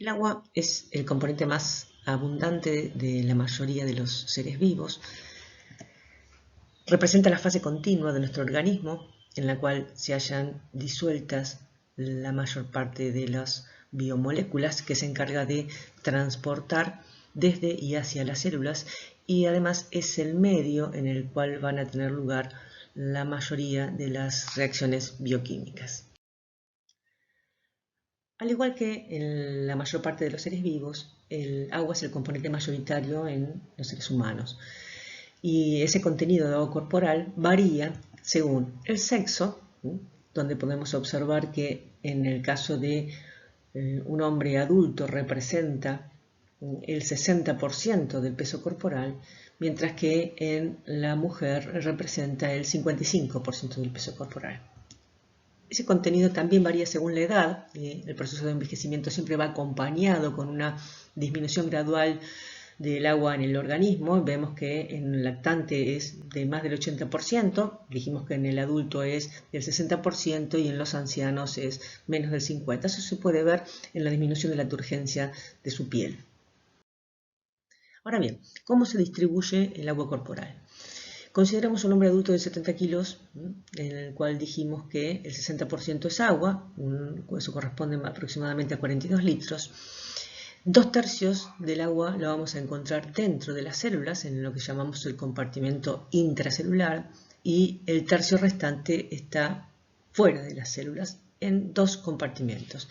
El agua es el componente más abundante de la mayoría de los seres vivos. Representa la fase continua de nuestro organismo, en la cual se hallan disueltas la mayor parte de las biomoléculas que se encarga de transportar desde y hacia las células, y además es el medio en el cual van a tener lugar la mayoría de las reacciones bioquímicas. Al igual que en la mayor parte de los seres vivos, el agua es el componente mayoritario en los seres humanos. Y ese contenido de agua corporal varía según el sexo, donde podemos observar que en el caso de un hombre adulto representa el 60% del peso corporal, mientras que en la mujer representa el 55% del peso corporal. Ese contenido también varía según la edad. El proceso de envejecimiento siempre va acompañado con una disminución gradual del agua en el organismo. Vemos que en el lactante es de más del 80%, dijimos que en el adulto es del 60% y en los ancianos es menos del 50%. Eso se puede ver en la disminución de la turgencia de su piel. Ahora bien, ¿cómo se distribuye el agua corporal? Consideramos un hombre adulto de 70 kilos, en el cual dijimos que el 60% es agua, eso corresponde aproximadamente a 42 litros. 2/3 del agua lo vamos a encontrar dentro de las células, en lo que llamamos el compartimento intracelular, y el tercio restante está fuera de las células, en 2 compartimentos.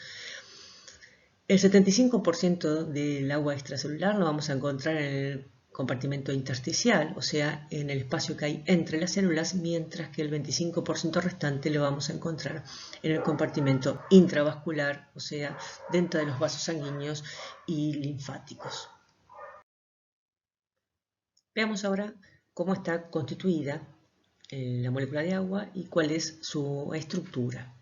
El 75% del agua extracelular lo vamos a encontrar en el compartimento intersticial, o sea, en el espacio que hay entre las células, mientras que el 25% restante lo vamos a encontrar en el compartimento intravascular, o sea, dentro de los vasos sanguíneos y linfáticos. Veamos ahora cómo está constituida la molécula de agua y cuál es su estructura.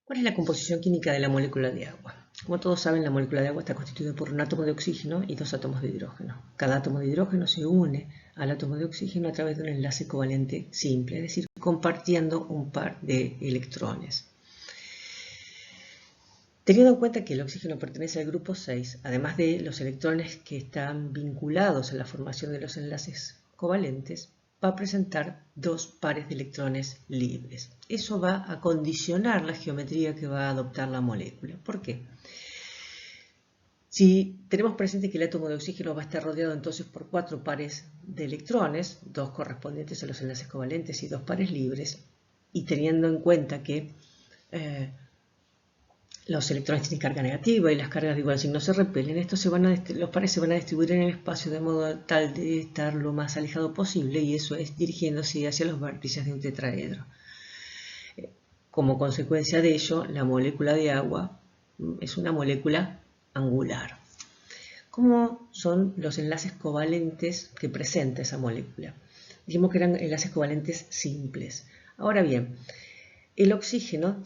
¿Cuál es la composición química de la molécula de agua? Como todos saben, la molécula de agua está constituida por un átomo de oxígeno y 2 átomos de hidrógeno. Cada átomo de hidrógeno se une al átomo de oxígeno a través de un enlace covalente simple, es decir, compartiendo un par de electrones. Teniendo en cuenta que el oxígeno pertenece al grupo 6, además de los electrones que están vinculados a la formación de los enlaces covalentes, va a presentar 2 pares de electrones libres. Eso va a condicionar la geometría que va a adoptar la molécula. ¿Por qué? Si tenemos presente que el átomo de oxígeno va a estar rodeado entonces por 4 pares de electrones, 2 correspondientes a los enlaces covalentes y 2 pares libres, y teniendo en cuenta que los electrones tienen carga negativa y las cargas de igual signo se repelen, los pares se van a distribuir en el espacio de modo tal de estar lo más alejado posible, y eso es dirigiéndose hacia los vértices de un tetraedro. Como consecuencia de ello, la molécula de agua es una molécula angular. ¿Cómo son los enlaces covalentes que presenta esa molécula? Dijimos que eran enlaces covalentes simples. Ahora bien, el oxígeno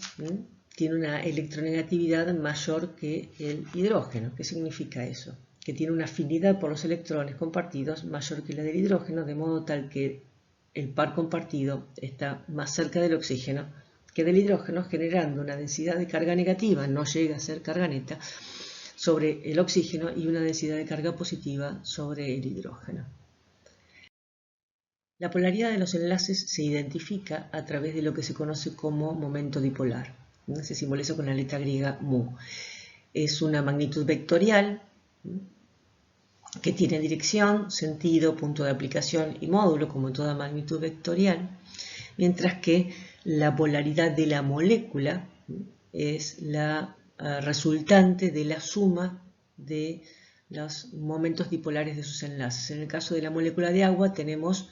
tiene una electronegatividad mayor que el hidrógeno. ¿Qué significa eso? Que tiene una afinidad por los electrones compartidos mayor que la del hidrógeno, de modo tal que el par compartido está más cerca del oxígeno que del hidrógeno, generando una densidad de carga negativa, no llega a ser carga neta, sobre el oxígeno y una densidad de carga positiva sobre el hidrógeno. La polaridad de los enlaces se identifica a través de lo que se conoce como momento dipolar. Se simboliza con la letra griega mu. Es una magnitud vectorial que tiene dirección, sentido, punto de aplicación y módulo, como toda magnitud vectorial, mientras que la polaridad de la molécula es la resultante de la suma de los momentos dipolares de sus enlaces. En el caso de la molécula de agua tenemos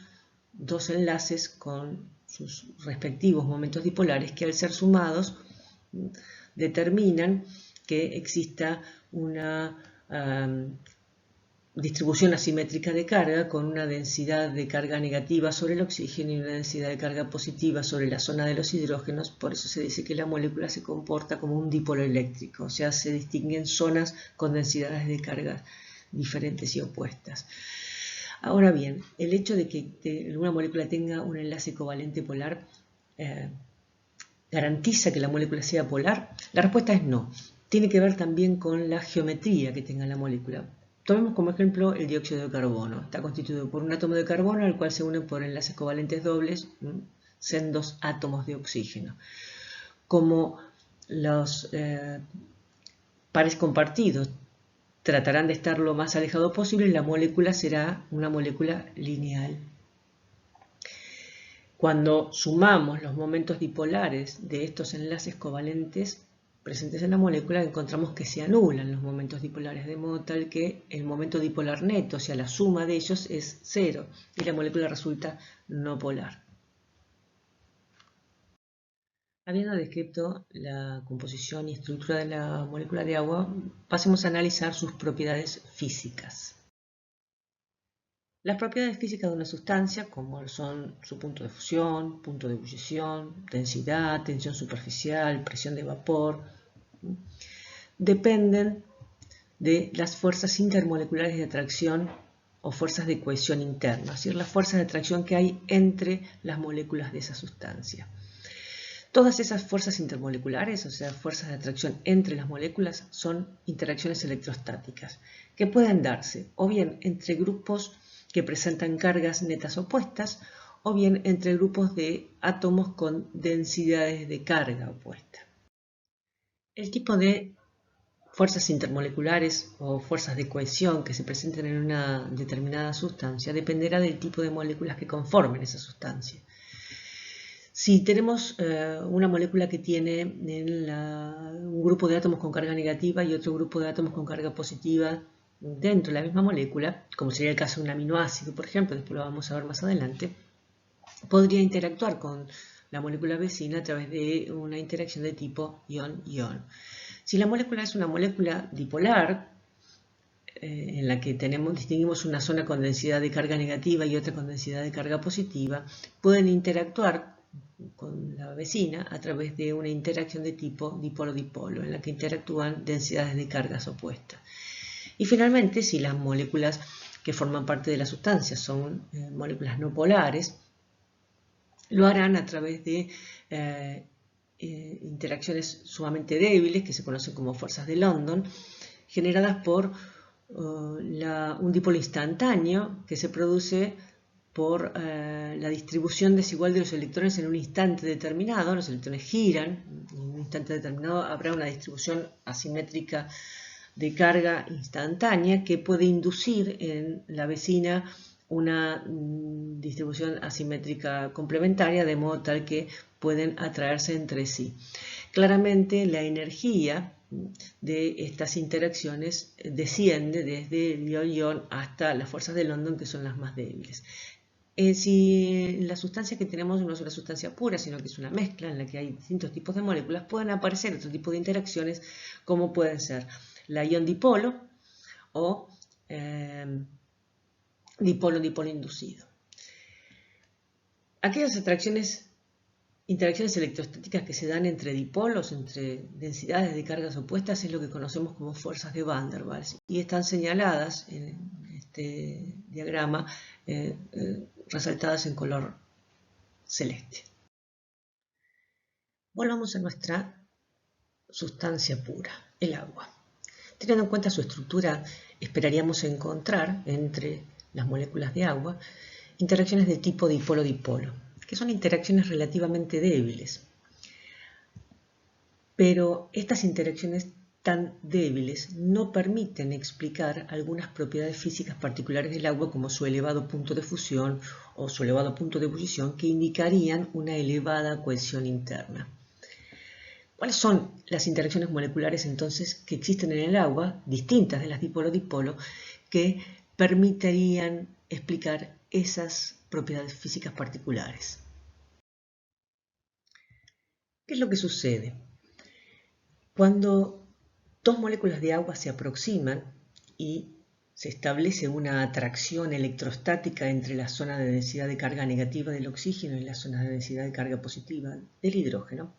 2 enlaces con sus respectivos momentos dipolares que, al ser sumados, determinan que exista una distribución asimétrica de carga, con una densidad de carga negativa sobre el oxígeno y una densidad de carga positiva sobre la zona de los hidrógenos. Por eso se dice que la molécula se comporta como un dipolo eléctrico, o sea, se distinguen zonas con densidades de carga diferentes y opuestas. Ahora bien, el hecho de que una molécula tenga un enlace covalente polar ¿garantiza que la molécula sea polar? La respuesta es no. tiene que ver también con la geometría que tenga la molécula. Tomemos como ejemplo el dióxido de carbono. Está constituido por un átomo de carbono al cual se unen por enlaces covalentes dobles sendos átomos de oxígeno. Como los pares compartidos tratarán de estar lo más alejado posible, la molécula será una molécula lineal. Cuando sumamos los momentos dipolares de estos enlaces covalentes presentes en la molécula, encontramos que se anulan los momentos dipolares, de modo tal que el momento dipolar neto, o sea, la suma de ellos, es 0 y la molécula resulta no polar. Habiendo descrito la composición y estructura de la molécula de agua, pasemos a analizar sus propiedades físicas. Las propiedades físicas de una sustancia, como son su punto de fusión, punto de ebullición, densidad, tensión superficial, presión de vapor, dependen de las fuerzas intermoleculares de atracción o fuerzas de cohesión interna, es decir, las fuerzas de atracción que hay entre las moléculas de esa sustancia. Todas esas fuerzas intermoleculares, o sea, fuerzas de atracción entre las moléculas, son interacciones electrostáticas, que pueden darse o bien entre grupos que presentan cargas netas opuestas, o bien entre grupos de átomos con densidades de carga opuesta. El tipo de fuerzas intermoleculares o fuerzas de cohesión que se presenten en una determinada sustancia dependerá del tipo de moléculas que conformen esa sustancia. Si tenemos una molécula que tiene un grupo de átomos con carga negativa y otro grupo de átomos con carga positiva dentro de la misma molécula, como sería el caso de un aminoácido, por ejemplo, después lo vamos a ver más adelante, podría interactuar con la molécula vecina a través de una interacción de tipo ion-ion. Si la molécula es una molécula dipolar, en la que distinguimos una zona con densidad de carga negativa y otra con densidad de carga positiva, pueden interactuar con la vecina a través de una interacción de tipo dipolo-dipolo, en la que interactúan densidades de cargas opuestas. Y finalmente, si las moléculas que forman parte de la sustancia son moléculas no polares, lo harán a través de interacciones sumamente débiles, que se conocen como fuerzas de London, generadas por un dipolo instantáneo que se produce por la distribución desigual de los electrones en un instante determinado. Los electrones giran, en un instante determinado habrá una distribución asimétrica de carga instantánea que puede inducir en la vecina una distribución asimétrica complementaria, de modo tal que pueden atraerse entre sí. Claramente la energía de estas interacciones desciende desde el ion-ion hasta las fuerzas de London, que son las más débiles. Si la sustancia que tenemos no es una sustancia pura, sino que es una mezcla en la que hay distintos tipos de moléculas, pueden aparecer otro tipo de interacciones, como pueden ser la ion-dipolo o dipolo-dipolo inducido. Aquellas interacciones electrostáticas que se dan entre dipolos, entre densidades de cargas opuestas, es lo que conocemos como fuerzas de Van der Waals, y están señaladas en este diagrama, resaltadas en color celeste. Volvamos a nuestra sustancia pura, el agua. Teniendo en cuenta su estructura, esperaríamos encontrar entre las moléculas de agua interacciones de tipo dipolo-dipolo, que son interacciones relativamente débiles. Pero estas interacciones tan débiles no permiten explicar algunas propiedades físicas particulares del agua, como su elevado punto de fusión o su elevado punto de ebullición, que indicarían una elevada cohesión interna. ¿Cuáles son las interacciones moleculares entonces que existen en el agua, distintas de las dipolo-dipolo, que permitirían explicar esas propiedades físicas particulares? ¿Qué es lo que sucede? Cuando dos moléculas de agua se aproximan y se establece una atracción electrostática entre la zona de densidad de carga negativa del oxígeno y la zona de densidad de carga positiva del hidrógeno,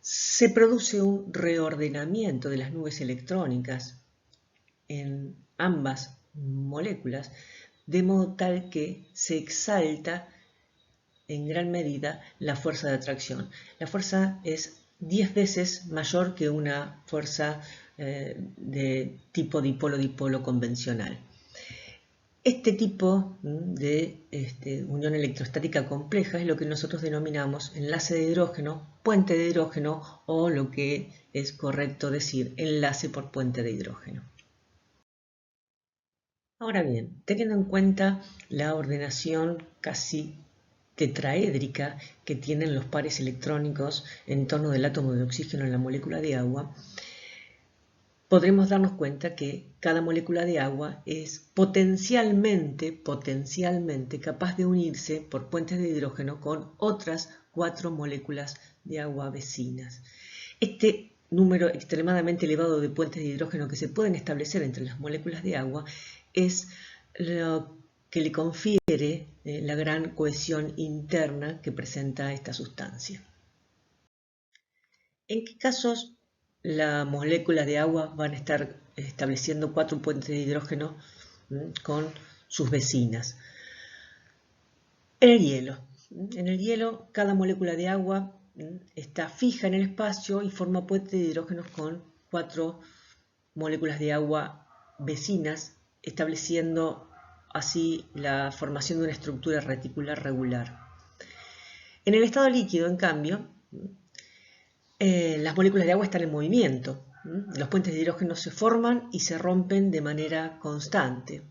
se produce un reordenamiento de las nubes electrónicas en ambas moléculas, de modo tal que se exalta en gran medida la fuerza de atracción. La fuerza es 10 veces mayor que una fuerza de tipo dipolo-dipolo convencional. Este tipo de unión electrostática compleja es lo que nosotros denominamos enlace de hidrógeno, puente de hidrógeno o lo que es correcto decir enlace por puente de hidrógeno. Ahora bien, teniendo en cuenta la ordenación casi tetraédrica que tienen los pares electrónicos en torno del átomo de oxígeno en la molécula de agua, podremos darnos cuenta que cada molécula de agua es potencialmente capaz de unirse por puentes de hidrógeno con otras 4 moléculas de agua vecinas. Este número extremadamente elevado de puentes de hidrógeno que se pueden establecer entre las moléculas de agua es lo que le confiere la gran cohesión interna que presenta esta sustancia. ¿En qué casos las moléculas de agua van a estar estableciendo 4 puentes de hidrógeno con sus vecinas? En el hielo. En el hielo, cada molécula de agua está fija en el espacio y forma puentes de hidrógeno con 4 moléculas de agua vecinas, estableciendo así la formación de una estructura reticular regular. En el estado líquido, en cambio, las moléculas de agua están en movimiento. Los puentes de hidrógeno se forman y se rompen de manera constante.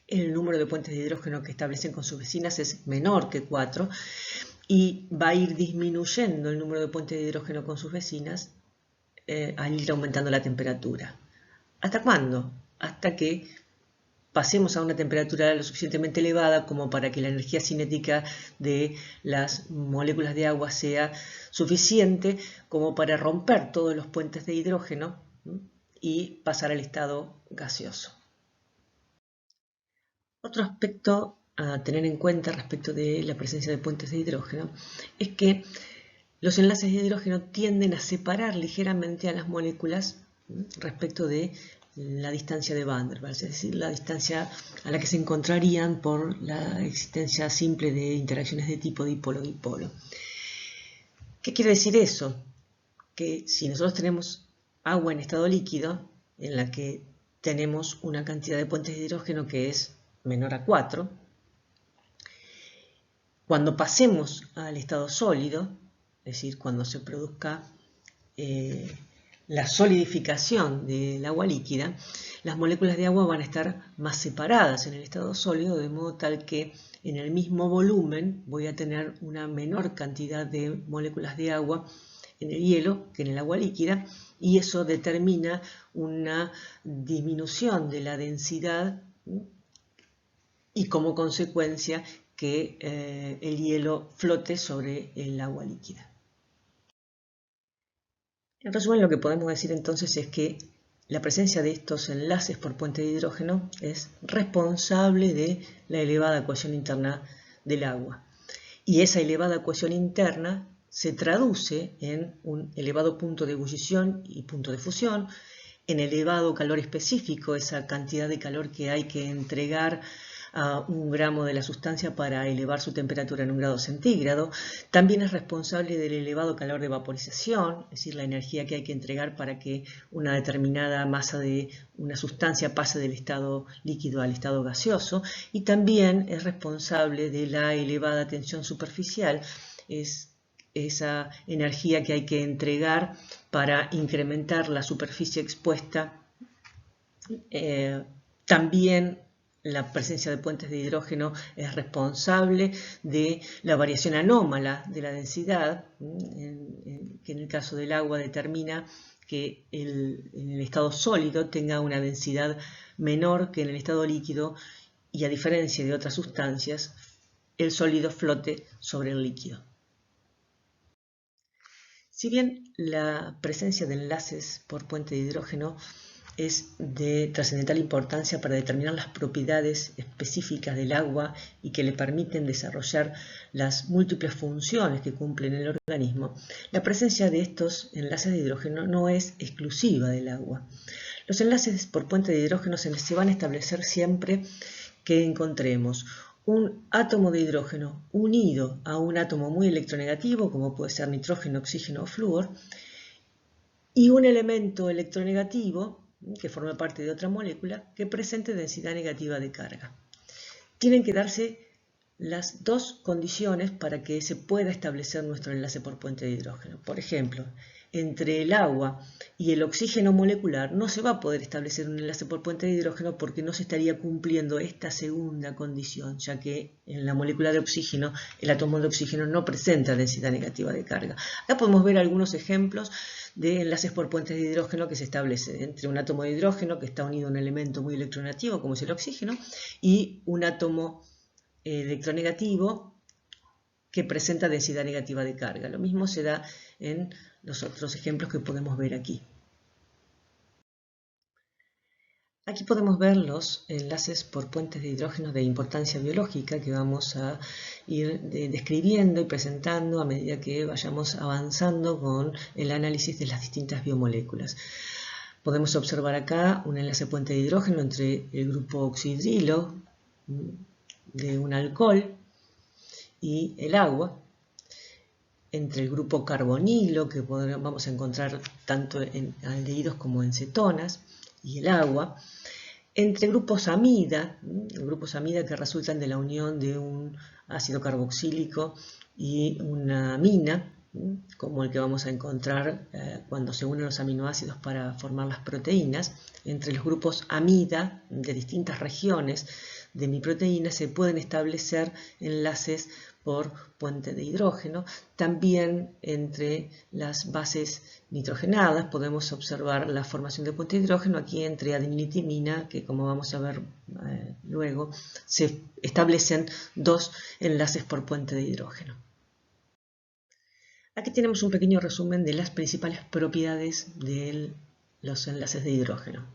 El número de puentes de hidrógeno que establecen con sus vecinas es menor que 4 y va a ir disminuyendo el número de puentes de hidrógeno con sus vecinas al ir aumentando la temperatura. ¿Hasta cuándo? Hasta que pasemos a una temperatura lo suficientemente elevada como para que la energía cinética de las moléculas de agua sea suficiente como para romper todos los puentes de hidrógeno y pasar al estado gaseoso. Otro aspecto a tener en cuenta respecto de la presencia de puentes de hidrógeno es que los enlaces de hidrógeno tienden a separar ligeramente a las moléculas respecto de la distancia de Van der Waals, es decir, la distancia a la que se encontrarían por la existencia simple de interacciones de tipo dipolo-dipolo. ¿Qué quiere decir eso? Que si nosotros tenemos agua en estado líquido, en la que tenemos una cantidad de puentes de hidrógeno que es menor a 4, cuando pasemos al estado sólido, es decir, cuando se produzca la solidificación del agua líquida, las moléculas de agua van a estar más separadas en el estado sólido, de modo tal que en el mismo volumen voy a tener una menor cantidad de moléculas de agua en el hielo que en el agua líquida, y eso determina una disminución de la densidad y como consecuencia que el hielo flote sobre el agua líquida. En resumen, lo que podemos decir entonces es que la presencia de estos enlaces por puente de hidrógeno es responsable de la elevada cohesión interna del agua. Y esa elevada cohesión interna se traduce en un elevado punto de ebullición y punto de fusión, en elevado calor específico, esa cantidad de calor que hay que entregar a 1 gramo de la sustancia para elevar su temperatura en 1 grado centígrado. También es responsable del elevado calor de vaporización, es decir, la energía que hay que entregar para que una determinada masa de una sustancia pase del estado líquido al estado gaseoso. Y también es responsable de la elevada tensión superficial, es esa energía que hay que entregar para incrementar la superficie expuesta. También la presencia de puentes de hidrógeno es responsable de la variación anómala de la densidad, que en el caso del agua determina que en el estado sólido tenga una densidad menor que en el estado líquido y, a diferencia de otras sustancias, el sólido flote sobre el líquido. Si bien la presencia de enlaces por puente de hidrógeno es de trascendental importancia para determinar las propiedades específicas del agua y que le permiten desarrollar las múltiples funciones que cumple en el organismo, la presencia de estos enlaces de hidrógeno no es exclusiva del agua. Los enlaces por puente de hidrógeno se van a establecer siempre que encontremos un átomo de hidrógeno unido a un átomo muy electronegativo, como puede ser nitrógeno, oxígeno o flúor, y un elemento electronegativo que forma parte de otra molécula que presente densidad negativa de carga. Tienen que darse las dos condiciones para que se pueda establecer nuestro enlace por puente de hidrógeno. Por ejemplo, entre el agua y el oxígeno molecular no se va a poder establecer un enlace por puente de hidrógeno porque no se estaría cumpliendo esta segunda condición, ya que en la molécula de oxígeno, el átomo de oxígeno no presenta densidad negativa de carga. Acá podemos ver algunos ejemplos de enlaces por puentes de hidrógeno que se establecen entre un átomo de hidrógeno que está unido a un elemento muy electronegativo, como es el oxígeno, y un átomo electronegativo que presenta densidad negativa de carga. Lo mismo se da en los otros ejemplos que podemos ver aquí. Aquí podemos ver los enlaces por puentes de hidrógeno de importancia biológica que vamos a ir describiendo y presentando a medida que vayamos avanzando con el análisis de las distintas biomoléculas. Podemos observar acá un enlace puente de hidrógeno entre el grupo oxidrilo de un alcohol y el agua, entre el grupo carbonilo, que vamos a encontrar tanto en aldehídos como en cetonas, y el agua, entre grupos amida, grupos amida que resultan de la unión de un ácido carboxílico y una amina, como el que vamos a encontrar cuando se unen los aminoácidos para formar las proteínas. Entre los grupos amida de distintas regiones de mi proteína se pueden establecer enlaces por puente de hidrógeno. También entre las bases nitrogenadas podemos observar la formación de puente de hidrógeno aquí entre adenina y timina, que como vamos a ver luego, se establecen dos enlaces por puente de hidrógeno. Aquí tenemos un pequeño resumen de las principales propiedades de los enlaces de hidrógeno.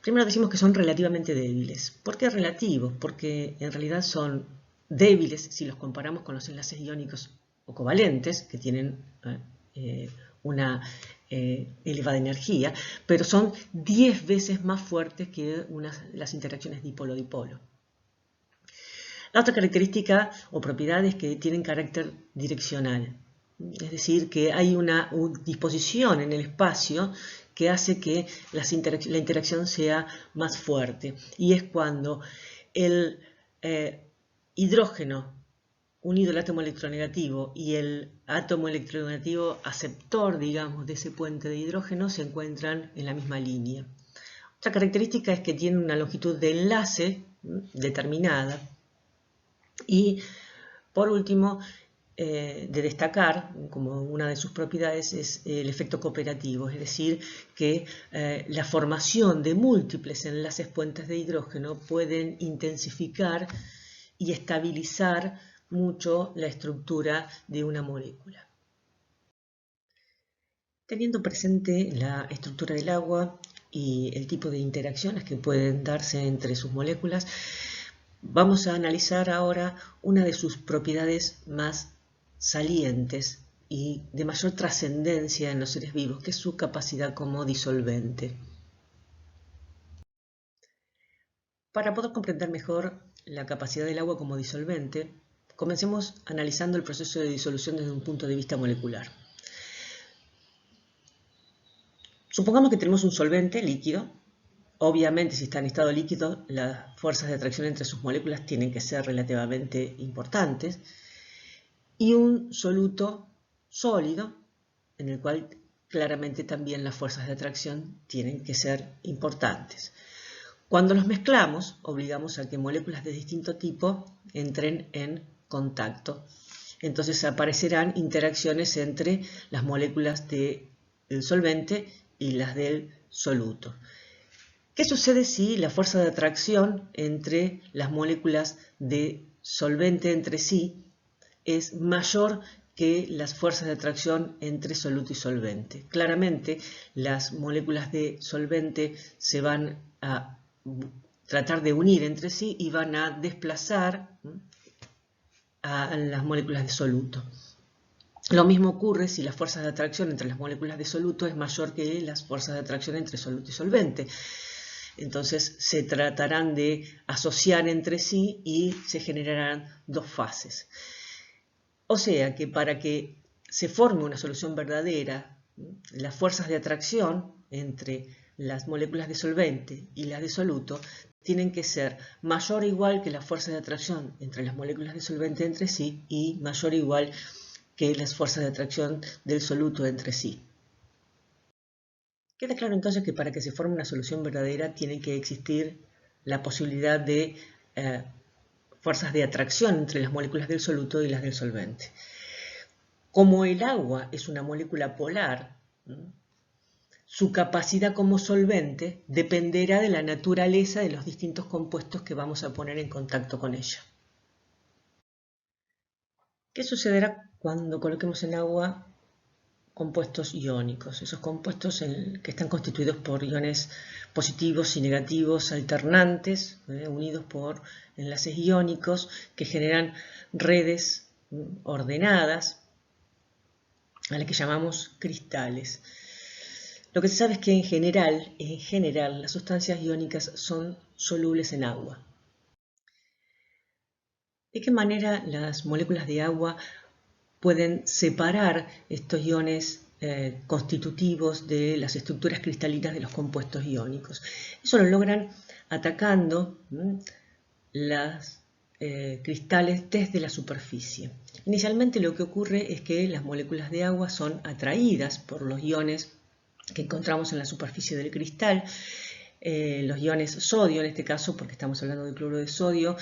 Primero decimos que son relativamente débiles. ¿Por qué relativos? Porque en realidad son débiles si los comparamos con los enlaces iónicos o covalentes, que tienen una elevada energía, pero son 10 veces más fuertes que las interacciones dipolo-dipolo. La otra característica o propiedad es que tienen carácter direccional. Es decir, que hay una disposición en el espacio que hace que la interacción sea más fuerte. Y es cuando el hidrógeno unido al átomo electronegativo y el átomo electronegativo aceptor, digamos, de ese puente de hidrógeno se encuentran en la misma línea. Otra característica es que tiene una longitud de enlace determinada. Y por último, de destacar como una de sus propiedades es el efecto cooperativo, es decir, que la formación de múltiples enlaces puentes de hidrógeno pueden intensificar y estabilizar mucho la estructura de una molécula. Teniendo presente la estructura del agua y el tipo de interacciones que pueden darse entre sus moléculas, vamos a analizar ahora una de sus propiedades más salientes y de mayor trascendencia en los seres vivos, que es su capacidad como disolvente. Para poder comprender mejor la capacidad del agua como disolvente, comencemos analizando el proceso de disolución desde un punto de vista molecular. Supongamos que tenemos un solvente líquido. Obviamente, si está en estado líquido, las fuerzas de atracción entre sus moléculas tienen que ser relativamente importantes. Y un soluto sólido, en el cual claramente también las fuerzas de atracción tienen que ser importantes. Cuando los mezclamos, obligamos a que moléculas de distinto tipo entren en contacto. Entonces aparecerán interacciones entre las moléculas del solvente y las del soluto. ¿Qué sucede si la fuerza de atracción entre las moléculas de solvente entre sí es mayor que las fuerzas de atracción entre soluto y solvente? Claramente, las moléculas de solvente se van a tratar de unir entre sí y van a desplazar a las moléculas de soluto. Lo mismo ocurre si la fuerza de atracción entre las moléculas de soluto es mayor que las fuerzas de atracción entre soluto y solvente. Entonces se tratarán de asociar entre sí y se generarán dos fases. O sea que para que se forme una solución verdadera, las fuerzas de atracción entre las moléculas de solvente y las de soluto tienen que ser mayor o igual que las fuerzas de atracción entre las moléculas de solvente entre sí y mayor o igual que las fuerzas de atracción del soluto entre sí. Queda claro entonces que para que se forme una solución verdadera tiene que existir la posibilidad de fuerzas de atracción entre las moléculas del soluto y las del solvente. Como el agua es una molécula polar, su capacidad como solvente dependerá de la naturaleza de los distintos compuestos que vamos a poner en contacto con ella. ¿Qué sucederá cuando coloquemos en agua compuestos iónicos? Esos compuestos que están constituidos por iones positivos y negativos alternantes, unidos por enlaces iónicos que generan redes ordenadas, a las que llamamos cristales. Lo que se sabe es que en general, las sustancias iónicas son solubles en agua. ¿De qué manera las moléculas de agua pueden separar estos iones constitutivos de las estructuras cristalinas de los compuestos iónicos? Eso lo logran atacando las cristales desde la superficie. Inicialmente lo que ocurre es que las moléculas de agua son atraídas por los iones que encontramos en la superficie del cristal. Los iones sodio, en este caso, porque estamos hablando de cloruro de sodio,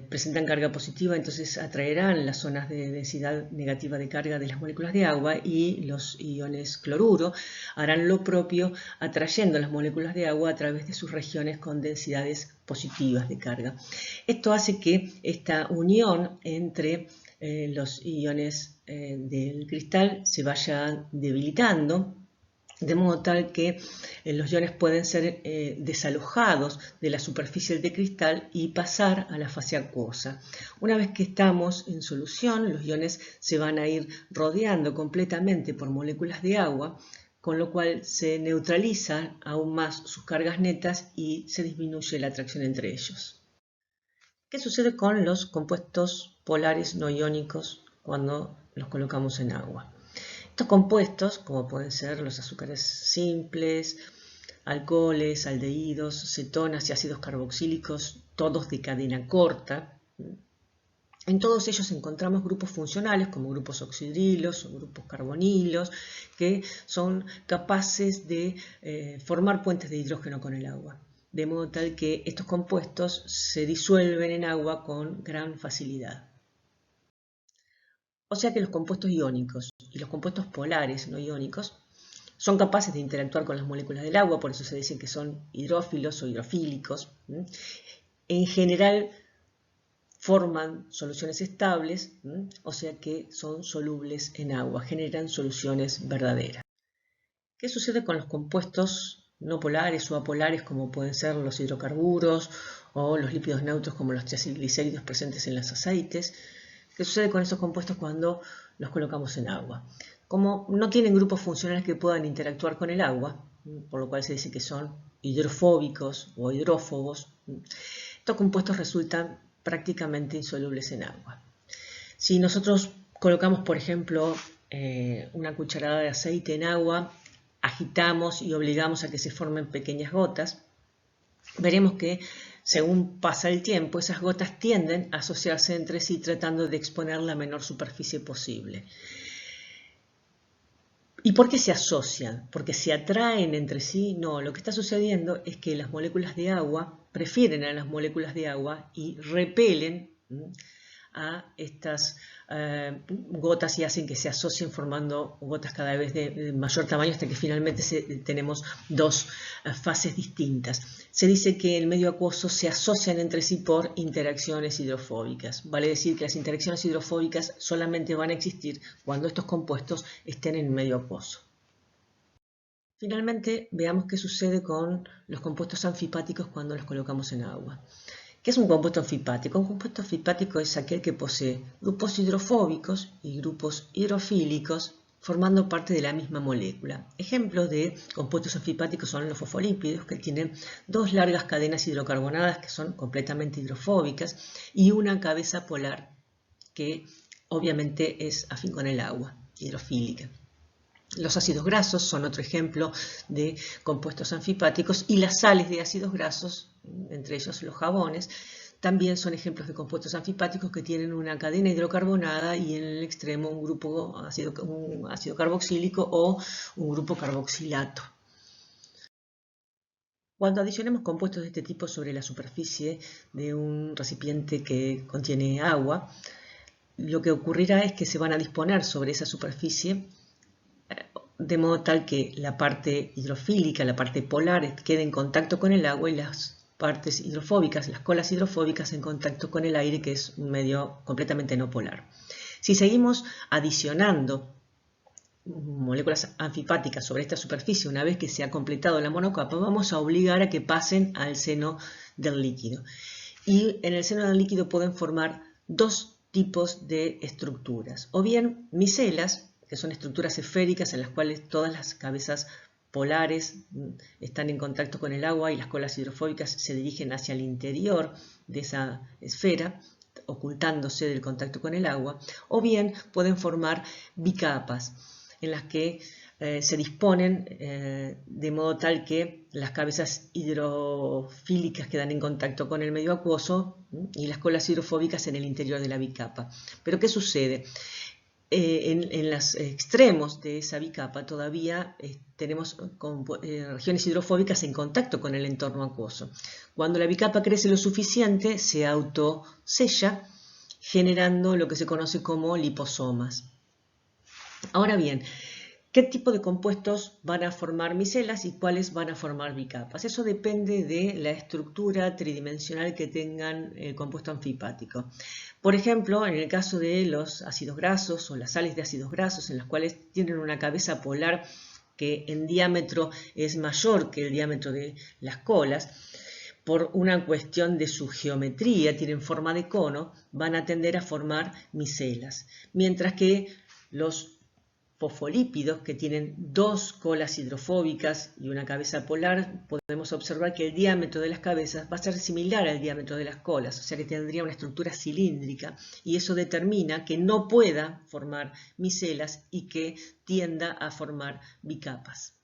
presentan carga positiva, entonces atraerán las zonas de densidad negativa de carga de las moléculas de agua, y los iones cloruro harán lo propio atrayendo las moléculas de agua a través de sus regiones con densidades positivas de carga. Esto hace que esta unión entre los iones del cristal se vaya debilitando, de modo tal que los iones pueden ser desalojados de la superficie del cristal y pasar a la fase acuosa. Una vez que estamos en solución, los iones se van a ir rodeando completamente por moléculas de agua, con lo cual se neutralizan aún más sus cargas netas y se disminuye la atracción entre ellos. ¿Qué sucede con los compuestos polares no iónicos cuando los colocamos en agua? Estos compuestos, como pueden ser los azúcares simples, alcoholes, aldehídos, cetonas y ácidos carboxílicos, todos de cadena corta, en todos ellos encontramos grupos funcionales como grupos oxidrilos o grupos carbonilos, que son capaces de formar puentes de hidrógeno con el agua, de modo tal que estos compuestos se disuelven en agua con gran facilidad. O sea que los compuestos iónicos y los compuestos polares no iónicos son capaces de interactuar con las moléculas del agua, por eso se dice que son hidrófilos o hidrofílicos. En general forman soluciones estables, o sea que son solubles en agua, generan soluciones verdaderas. ¿Qué sucede con los compuestos no polares o apolares, como pueden ser los hidrocarburos o los lípidos neutros como los triglicéridos presentes en los aceites? ¿Qué sucede con esos compuestos cuando los colocamos en agua? Como no tienen grupos funcionales que puedan interactuar con el agua, por lo cual se dice que son hidrofóbicos o hidrófobos, estos compuestos resultan prácticamente insolubles en agua. Si nosotros colocamos, por ejemplo, una cucharada de aceite en agua, agitamos y obligamos a que se formen pequeñas gotas, veremos que según pasa el tiempo, esas gotas tienden a asociarse entre sí tratando de exponer la menor superficie posible. ¿Y por qué se asocian? ¿Porque se atraen entre sí? No, lo que está sucediendo es que las moléculas de agua prefieren a las moléculas de agua y repelen a estas gotas y hacen que se asocien formando gotas cada vez de mayor tamaño hasta que finalmente tenemos dos fases distintas. Se dice que el medio acuoso se asocian entre sí por interacciones hidrofóbicas. Vale decir que las interacciones hidrofóbicas solamente van a existir cuando estos compuestos estén en el medio acuoso. Finalmente, veamos qué sucede con los compuestos anfipáticos cuando los colocamos en agua. ¿Qué es un compuesto anfipático? Un compuesto anfipático es aquel que posee grupos hidrofóbicos y grupos hidrofílicos formando parte de la misma molécula. Ejemplos de compuestos anfipáticos son los fosfolípidos, que tienen dos largas cadenas hidrocarbonadas que son completamente hidrofóbicas y una cabeza polar que obviamente es afín con el agua, hidrofílica. Los ácidos grasos son otro ejemplo de compuestos anfipáticos y las sales de ácidos grasos, entre ellos los jabones, también son ejemplos de compuestos anfipáticos que tienen una cadena hidrocarbonada y en el extremo un ácido carboxílico o un grupo carboxilato. Cuando adicionemos compuestos de este tipo sobre la superficie de un recipiente que contiene agua, lo que ocurrirá es que se van a disponer sobre esa superficie de modo tal que la parte hidrofílica, la parte polar, quede en contacto con el agua y las partes hidrofóbicas, las colas hidrofóbicas en contacto con el aire, que es un medio completamente no polar. Si seguimos adicionando moléculas anfipáticas sobre esta superficie, una vez que se ha completado la monocapa, vamos a obligar a que pasen al seno del líquido. Y en el seno del líquido pueden formar dos tipos de estructuras, o bien micelas, que son estructuras esféricas en las cuales todas las cabezas polares están en contacto con el agua y las colas hidrofóbicas se dirigen hacia el interior de esa esfera, ocultándose del contacto con el agua, o bien pueden formar bicapas, en las que se disponen de modo tal que las cabezas hidrofílicas quedan en contacto con el medio acuoso y las colas hidrofóbicas en el interior de la bicapa. Pero ¿qué sucede? En los extremos de esa bicapa todavía tenemos regiones hidrofóbicas en contacto con el entorno acuoso. Cuando la bicapa crece lo suficiente, se autosella, generando lo que se conoce como liposomas. Ahora bien, ¿qué tipo de compuestos van a formar micelas y cuáles van a formar bicapas? Eso depende de la estructura tridimensional que tengan el compuesto anfipático. Por ejemplo, en el caso de los ácidos grasos o las sales de ácidos grasos, en las cuales tienen una cabeza polar que en diámetro es mayor que el diámetro de las colas, por una cuestión de su geometría, tienen forma de cono, van a tender a formar micelas. Mientras que los fosfolípidos, que tienen dos colas hidrofóbicas y una cabeza polar, podemos observar que el diámetro de las cabezas va a ser similar al diámetro de las colas, o sea que tendría una estructura cilíndrica, y eso determina que no pueda formar micelas y que tienda a formar bicapas.